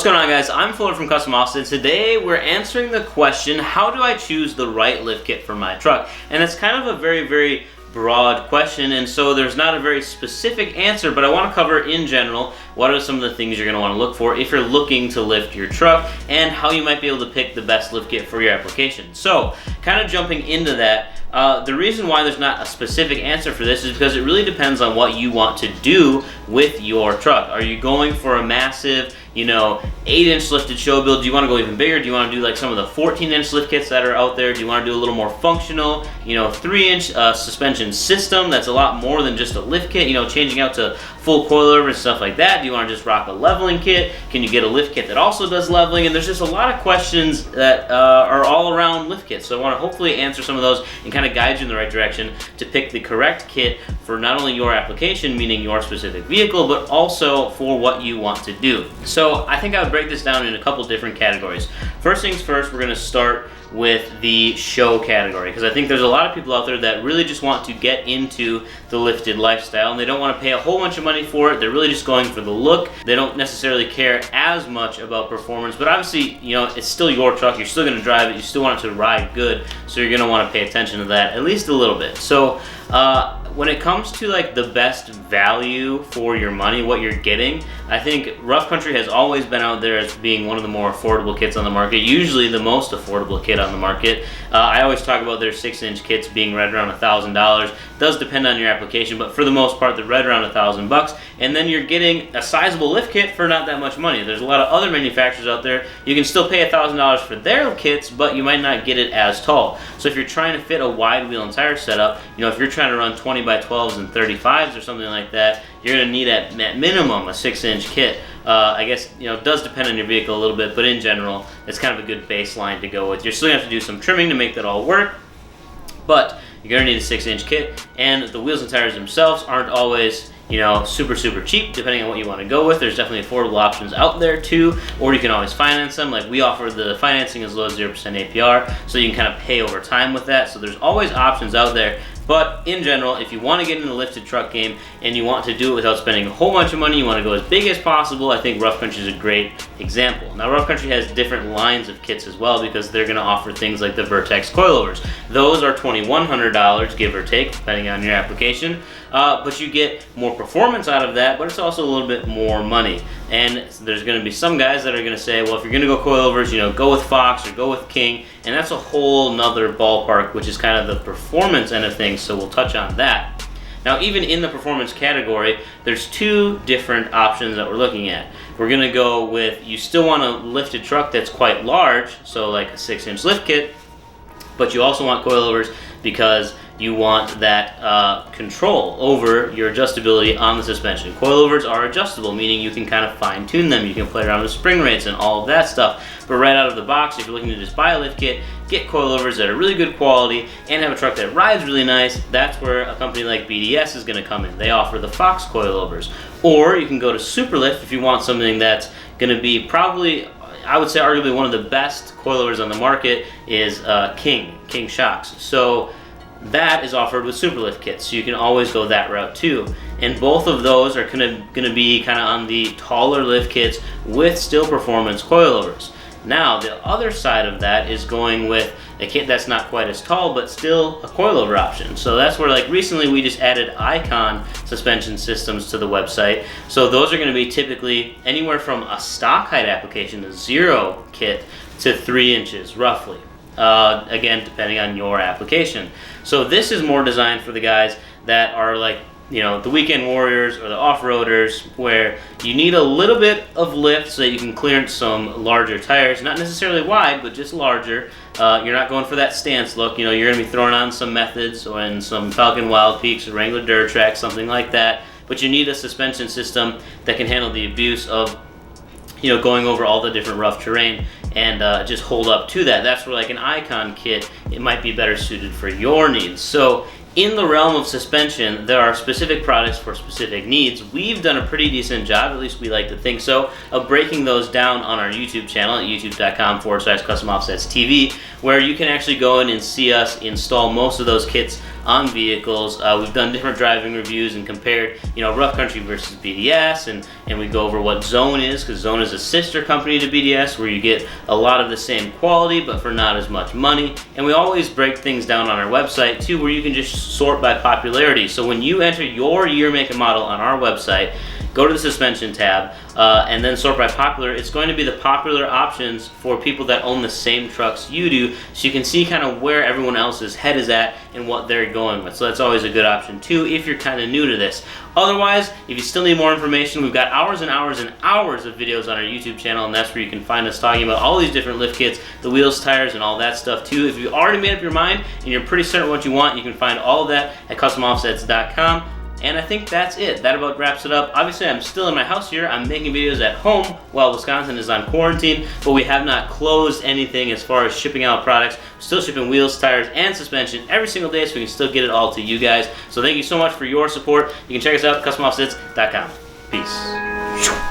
What's going on, guys? I'm Fuller from Custom Offset. Today we're answering the question, how do I choose the right lift kit for my truck? And it's kind of a very broad question, and so there's not a very specific answer, but I want to cover in general what are some of the things you're going to want to look for if you're looking to lift your truck, and how you might be able to pick the best lift kit for your application. So kind of jumping into that, the reason why there's not a specific answer for this is because it really depends on what you want to do with your truck. Are you going for a massive 8-inch lifted show build? Do you want to go even bigger? Do you want to do like some of the 14-inch lift kits that are out there? Do you want to do a little more functional 3-inch suspension system that's a lot more than just a lift kit, changing out to full coilover and stuff like that? Do you want to just rock a leveling kit? Can you get a lift kit that also does leveling? And there's just a lot of questions that are all around lift kits, so I want to hopefully answer some of those and kind of guide you in the right direction to pick the correct kit for not only your application, meaning your specific vehicle, but also for what you want to do. So I think I would break this down in a couple different categories. First things first, we're going to start with the show category, because I think there's a lot of people out there that really just want to get into the lifted lifestyle, and they don't want to pay a whole bunch of money for it. They're really just going for the look. They don't necessarily care as much about performance, but obviously, it's still your truck. You're still going to drive it. You still want it to ride good, so you're going to want to pay attention to that at least a little bit. So when it comes to like the best value for your money, what you're getting, I think Rough Country has always been out there as being one of the more affordable kits on the market, usually the most affordable kit on the market. I always talk about their 6-inch kits being right around $1,000. Does depend on your application, but for the most part, they're right around $1,000. And then you're getting a sizable lift kit for not that much money. There's a lot of other manufacturers out there. You can still pay $1,000 for their kits, but you might not get it as tall. So if you're trying to fit a wide wheel and tire setup, if you're trying to run 20 by 12s and 35s or something like that, you're going to need at minimum a 6-inch kit. I guess it does depend on your vehicle a little bit, but in general, it's kind of a good baseline to go with. You're still going to have to do some trimming to make that all work, but you're going to need a 6-inch kit, and the wheels and tires themselves aren't always super cheap, depending on what you want to go with. There's definitely affordable options out there too, or you can always finance them. Like we offer the financing as low as 0% APR, so you can kind of pay over time with that. So there's always options out there. But in general, if you want to get in the lifted truck game and you want to do it without spending a whole bunch of money, you want to go as big as possible, I think Rough Country is a great example. Now, Rough Country has different lines of kits as well, because they're going to offer things like the Vertex coilovers. Those are $2,100, give or take, depending on your application. But you get more performance out of that, but it's also a little bit more money. And there's going to be some guys that are going to say, well, if you're going to go coilovers, go with Fox or go with King, and that's a whole nother ballpark, which is kind of the performance end of things, so we'll touch on that. Now, even in the performance category, there's two different options that we're looking at. We're going to go with, you still want a lifted truck that's quite large, so like a 6-inch lift kit, but you also want coilovers because you want that control over your adjustability on the suspension. Coilovers are adjustable, meaning you can kind of fine tune them. You can play around with spring rates and all of that stuff. But right out of the box, if you're looking to just buy a lift kit, get coilovers that are really good quality, and have a truck that rides really nice, that's where a company like BDS is going to come in. They offer the Fox coilovers. Or you can go to Superlift if you want something that's going to be probably, I would say arguably one of the best coilovers on the market is King Shocks. So that is offered with Superlift kits, so you can always go that route too. And both of those are going to be kind of on the taller lift kits with still performance coilovers. Now, the other side of that is going with a kit that's not quite as tall, but still a coilover option. So that's where, like, recently we just added Icon suspension systems to the website. So those are going to be typically anywhere from a stock height application, a 0 kit, to 3 inches roughly. Again, depending on your application. So this is more designed for the guys that are like, the weekend warriors or the off-roaders, where you need a little bit of lift so that you can clearance some larger tires, not necessarily wide, but just larger. You're not going for that stance look. You're going to be throwing on some Methods and some Falcon Wild Peaks or Wrangler Durtrax, something like that. But you need a suspension system that can handle the abuse of going over all the different rough terrain and just hold up to that. That's where like an Icon kit, it might be better suited for your needs. So in the realm of suspension, there are specific products for specific needs. We've done a pretty decent job, at least we like to think so, of breaking those down on our YouTube channel at youtube.com/CustomOffsetsTV, where you can actually go in and see us install most of those kits on vehicles. We've done different driving reviews and compared, Rough Country versus BDS, and we go over what Zone is, because Zone is a sister company to BDS where you get a lot of the same quality but for not as much money. And we always break things down on our website too, where you can just sort by popularity. So when you enter your year, make, and model on our website, go to the suspension tab and then sort by popular. It's going to be the popular options for people that own the same trucks you do, so you can see kind of where everyone else's head is at and what they're going with. So that's always a good option too if you're kind of new to this. Otherwise, if you still need more information, we've got hours and hours and hours of videos on our YouTube channel, and that's where you can find us talking about all these different lift kits, the wheels, tires, and all that stuff too. If you already made up your mind and you're pretty certain what you want, you can find all of that at CustomOffsets.com. And I think that's it. That about wraps it up. Obviously, I'm still in my house here. I'm making videos at home while Wisconsin is on quarantine, but we have not closed anything as far as shipping out products. We're still shipping wheels, tires, and suspension every single day, so we can still get it all to you guys. So thank you so much for your support. You can check us out at CustomOffsets.com. Peace.